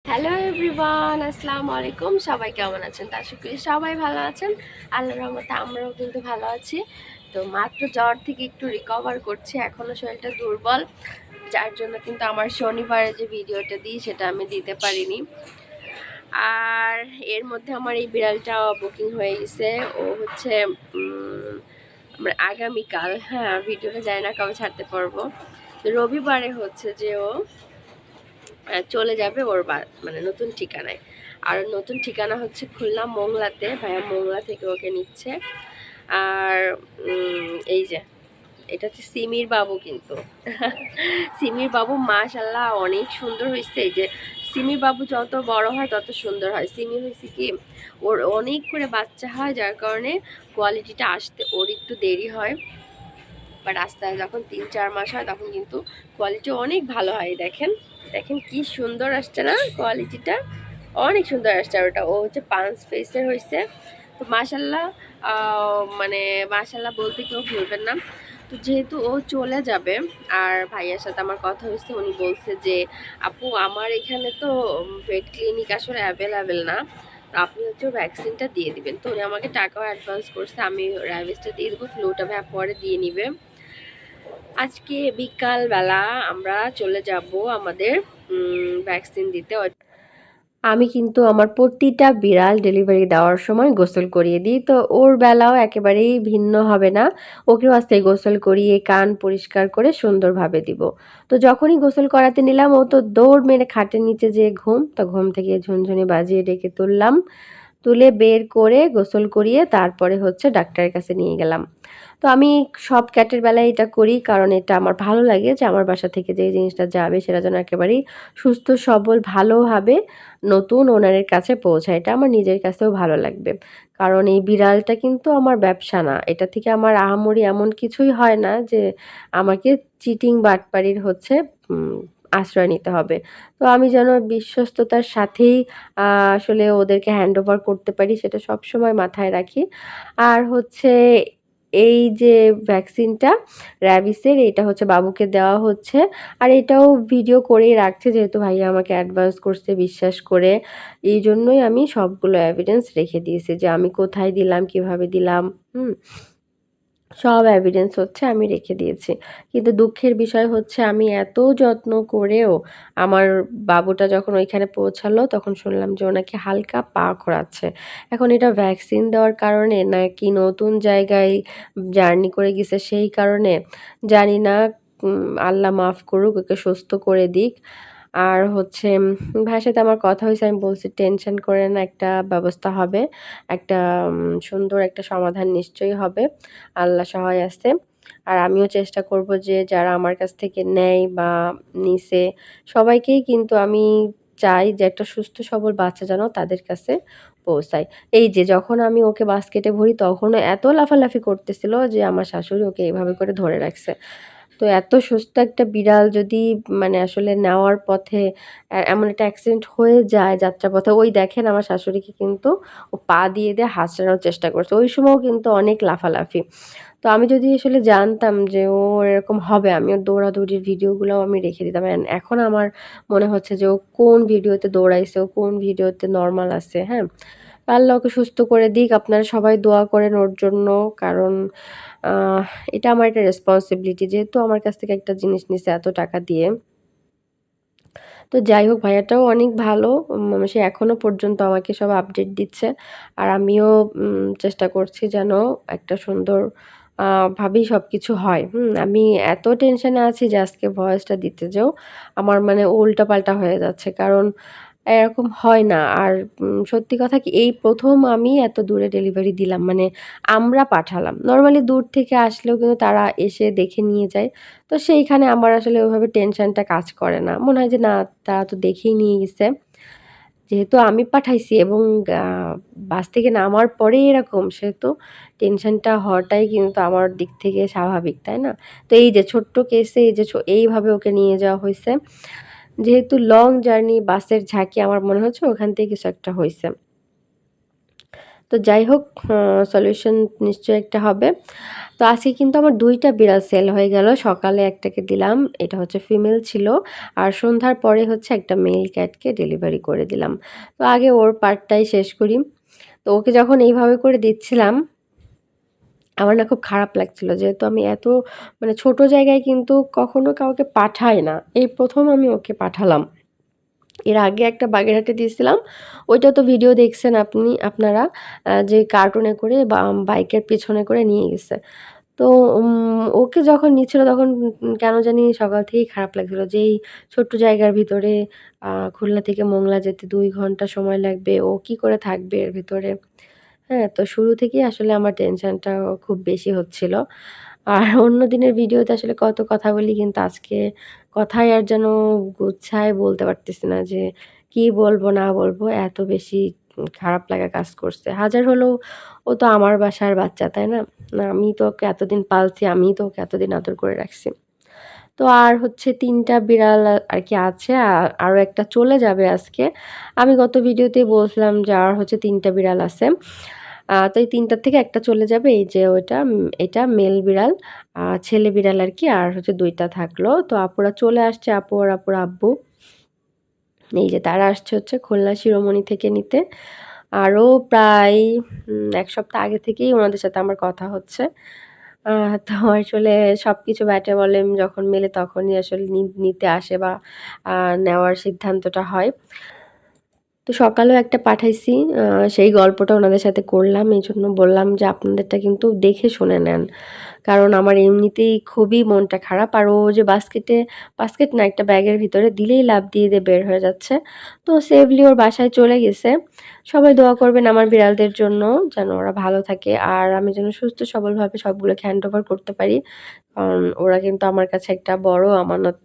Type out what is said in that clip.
Hello everyone, আসসালামু আলাইকুম। সবাই কেমন আছেন? তা আশা করি সবাই ভালো আছেন। আল্লাহর রহমতে আমরাও কিন্তু ভালো আছি। তো মাত্র জ্বর থেকে একটু রিকভার করছি, এখনও শরীরটা দুর্বল, যার জন্য কিন্তু আমার শনিবারে যে ভিডিওটা দিই সেটা আমি দিতে পারিনি। আর এর মধ্যে আমার এই বিড়ালটা বুকিং হয়ে গেছে। ও হচ্ছে আমরা আগামীকাল, হ্যাঁ ভিডিওটা জানি না কবে ছাড়তে পারবো, রবিবারে হচ্ছে যে ও চলে যাবে ওর মানে নতুন ঠিকানায়। আর নতুন ঠিকানা হচ্ছে খুলনা মোংলাতে। ভাইয়া মোংলা থেকে ওকে নিচ্ছে। আর এই যে এটা হচ্ছে সিমির বাবু, কিন্তু সিমির বাবু মাশাল্লাহ অনেক সুন্দর হয়েছে। এই যে সিমির বাবু যত বড় হয় তত সুন্দর হয়। সিমি হয়েছে কি ওর অনেক করে বাচ্চা হয়, যার কারণে কোয়ালিটিটা আসতে ওর একটু দেরি হয়। বাট আস্তে আস্তে যখন 3-4 মাস হয় তখন কিন্তু কোয়ালিটি অনেক ভালো হয়। দেখেন দেখেন কি সুন্দর আসছে না কোয়ালিটিটা, অনেক সুন্দর আসছে। আর ওটা ও হচ্ছে পাঁচ ফেসের হয়েছে। তো মাশাল্লাহ, মানে মাশাল্লাহ বলতে কেউ ভুলবেন না। তো যেহেতু ও চলে যাবে, আর ভাইয়ার সাথে আমার কথা হয়েছে, উনি বলছে যে আপু আমার এখানে তো ভেট ক্লিনিক আসলে অ্যাভেলেবেল না, তো আপনি হচ্ছে ভ্যাকসিনটা দিয়ে দিবেন। তো উনি আমাকে টাকাও অ্যাডভান্স করছে, আমি র্যাবিসটা দিয়ে দেবো, ফ্লুটা ভাইয়া পরে দিয়ে নিবে। আজকে বিকাল বেলা আমরা চলে যাব আমাদের ভ্যাকসিন দিতে। আমি কিন্তু আমার প্রতিটা বিড়াল ডেলিভারি দেওয়ার সময় গোসল করিয়ে দিই। তো ওর বেলাও একেবারেই ভিন্ন হবে না। ওকেও আজকে গোসল করিয়ে কান পরিষ্কার করে সুন্দরভাবে দিব। তো যখনই গোসল করাতে নিলাম ও তো দৌড় মেরে খাটের নিচে যেয়ে ঘুম। তো ঘুম থেকে ঝুনঝুনি বাজিয়ে ডেকে তুললাম। তুলে বের করে গোসল করিয়ে তারপরে হচ্ছে ডাক্তারের কাছে নিয়ে গেলাম। তো আমি সব ক্যাটের বেলায় এটা করি, কারণ এটা আমার ভালো লাগে যে আমার বাসা থেকে যে জিনিসটা যাবে সেটা যেন একেবারেই সুস্থ সবল ভালোভাবে নতুন ওনারের কাছে পৌঁছায়। এটা আমার নিজের কাছেও ভালো লাগবে, কারণ এই বিড়ালটা কিন্তু আমার ব্যবসা না। এটা থেকে আমার আহামরি এমন কিছুই হয় না যে আমাকে চিটিং বাটপারির হচ্ছে আশ্রয় নিতে হবে। তো আমি যেন বিশ্বস্ততার সাথেই আসলে ওদেরকে হ্যান্ড ওভার করতে পারি, সেটা সবসময় মাথায় রাখি। আর হচ্ছে এই যে ভ্যাকসিনটা র্যাবিসের, এটা হচ্ছে বাবুকে দেওয়া হচ্ছে। আর এটাও ভিডিও করেই রাখছে, যেহেতু ভাইয়া আমাকে অ্যাডভান্স করছে বিশ্বাস করে। এই জন্যই আমি সবগুলো এভিডেন্স রেখে দিয়েছি যে আমি কোথায় দিলাম, কিভাবে দিলাম, সব এভিডেন্স হচ্ছে আমি রেখে দিয়েছি। কিন্তু দুঃখের বিষয় হচ্ছে আমি এত যত্ন করেও আমার বাবুটা যখন ওইখানে পৌঁছালো তখন শুনলাম যে ও নাকি হালকা পা খোঁড়াচ্ছে। এখন এটা ভ্যাকসিন দেওয়ার কারণে নাকি নতুন জায়গায় জার্নি করে গেছে সেই কারণে জানি না। আল্লাহ মাফ করুক, ওকে সুস্থ করে দিক। আর হচ্ছে ভাইয়ের সাথে আমার কথা হয়েছে, আমি বলছি টেনশন করেন না, একটা ব্যবস্থা হবে, একটা সুন্দর একটা সমাধান নিশ্চয়ই হবে, আল্লাহ সহায় আছে। আর আমিও চেষ্টা করব যে যারা আমার কাছ থেকে নেয় বা নিছে সবাইকেই কিন্তু আমি চাই যে একটা সুস্থ সবল বাচ্চা যেন তাদের কাছে পৌঁছায়। এই যে যখন আমি ওকে বাস্কেটে ভরি তখনও এত লাফালাফি করতেছিল যে আমার শাশুড়ি ওকে এভাবে করে ধরে রাখছে। তো এত সুস্থ একটা বিড়াল যদি মানে আসলে নেওয়ার পথে এমন একটা অ্যাক্সিডেন্ট হয়ে যায় যাত্রাপথে, ওই দেখেন আমার শাশুড়িকে কিন্তু ও পা দিয়ে হাঁচানোর চেষ্টা করছে। ওই সময়ও কিন্তু অনেক লাফালাফি। তো আমি যদি আসলে জানতাম যে ও এরকম হবে, আমি ওর দৌড়াদৌড়ির ভিডিওগুলোও আমি রেখে দিতাম। এখন আমার মনে হচ্ছে যে ও কোন ভিডিওতে দৌড়াইছে, ও কোন ভিডিওতে নরমাল আছে, হ্যাঁ? আল্লাহ ওকে সুস্থ করে দিক। আপনারা সবাই দোয়া করেন ওর জন্য। কারণ আহ এটা আমার একটা রেসপন্সিবিলিটি। যেহেতু আমার কাছ থেকে একটা জিনিস নিছে এত টাকা দিয়ে। তো যাই হোক ভাইয়াটাও অনেক ভালো। সে এখনো পর্যন্ত আমাকে সব আপডেট দিচ্ছে। আর আমিও চেষ্টা করছি যেন একটা সুন্দর ভাবেই সবকিছু হয়। আমি এত টেনশনে আছি যে আজকে ভয়েসটা দিতে যেও আমার মানে উল্টাপাল্টা হয়ে যাচ্ছে। কারণ এরকম হয় না। আর সত্যি কথা কি এই ১ম আমি এত দূরে ডেলিভারি দিলাম। মানে আমরা পাঠালাম। নরমালি দূর থেকে আসলেও কিন্তু তারা এসে দেখে নিয়ে যায়। তো সেইখানে আমার আসলে ওইভাবে টেনশনটা কাজ করে না। মনে হয় যে না, তারা তো দেখেই নিয়ে গেছে। যেহেতু আমি পাঠাইছি এবং আ বাস থেকে নামার পরেই এরকম, সেহেতু টেনশনটা হওয়াটাই কিন্তু আমার দিক থেকে স্বাভাবিক, তাই না? তো এই যে ছোট্ট কেসে এই যে এইভাবে ওকে নিয়ে যাওয়া হইছে। যেহেতু লং জার্নি বাসের ঝাঁকি, আমার মনে হচ্ছে ওখান থেকে কিছু একটা হইছে। তো যাই হোক, সলিউশন নিশ্চয়ই একটা হবে। তো আজকে কিন্তু আমার ২ টা বিড়াল সেল হয়ে গেল। সকালে একটাকে দিলাম, এটা হচ্ছে ফিমেল ছিল। আর সন্ধ্যার পরে হচ্ছে একটা মেল ক্যাটকে ডেলিভারি করে দিলাম। তো আগে ওর পার্টটাই শেষ করি। তো ওকে যখন এইভাবে করে দিচ্ছিলাম, আমার না খুব খারাপ লাগছিল। যেহেতু আমি এত মানে ছোট জায়গায় কিন্তু কখনো কাউকে পাঠাই না। এই ১ম আমি ওকে পাঠালাম। এর আগে একটা বাগেরহাটে দিয়েছিলাম। ওইটা তো ভিডিও দেখছেন আপনারা, যে কার্টুনে করে বা বাইকের পেছনে করে নিয়ে গেছে। তো ওকে যখন নিচ্ছিল তখন কেন জানি সকাল থেকেই খারাপ লাগছিল যে এই ছোট্ট জায়গার ভিতরে খুলনা থেকে মোংলা যেতে ২ ঘন্টা সময় লাগবে। ও কি করে থাকবে এর ভেতরে? হ্যাঁ? তো শুরু থেকেই আসলে আমার টেনশনটা খুব বেশি হচ্ছিল। আর অন্য দিনের ভিডিওতে আসলে কত কথা বলি, কিন্তু আজকে কথায় আর যেন গুছায় বলতে পারতেছি না যে কি বলবো না বলবো, এত বেশি খারাপ লাগা কাজ করছে। হাজার হলেও ও তো আমার বাসার বাচ্চা, তাই না? না, আমি তো ওকে এতদিন পালছি, আমিই তো ওকে এতদিন আদর করে রাখছি। তো আর হচ্ছে ৩ টা বিড়াল আরকি আছে। আরো একটা চলে যাবে আজকে। আমি গত ভিডিওতেই বলছিলাম যে আর হচ্ছে ৩ টা বিড়াল আছে। তো এই ৩ টার থেকে একটা চলে যাবে। এই যে ওইটা এটা মেল বিড়াল, ছেলে বিড়াল আরকি। আর হচ্ছে ২ টা থাকলো। তো আপুরা চলে আসছে, আপু আর আপুর আব্বু। এই যে তারা আসছে হচ্ছে খুলনা শিরোমণি থেকে নিতে। আরও প্রায় ১ সপ্তাহ আগে থেকেই উনাদের সাথে আমার কথা হচ্ছে। আ তো আসলে সবকিছু ব্যাটে বলে যখন মেলে তখনই আসলে নিতে আসে বা আ নেওয়ার সিদ্ধান্তটা হয়। তো সকালেও একটা পাঠাইছি। আ সেই গল্পটা উনাদের সাথে করলাম। এজন্য বললাম যে, "আপনাদেরটা কিন্তু দেখে শুনে নেন।" কারণ আমার এমনিতেই খুবই মনটা খারাপ। আর ও যে বাস্কেট না, একটা ব্যাগের ভিতরে দিলেই লাফ দিয়ে বের হয়ে যাচ্ছে। তো সেফলি ওর বাসায় চলে গেছে। সবাই দোয়া করবেন আমার বিড়ালদের জন্য, যেন ওরা ভালো থাকে। আর আমি যেন সুস্থ সবলভাবে সবগুলোকে হ্যান্ড ওভার করতে পারি। কারণ ওরা কিন্তু আমার কাছে একটা বড় আমানত।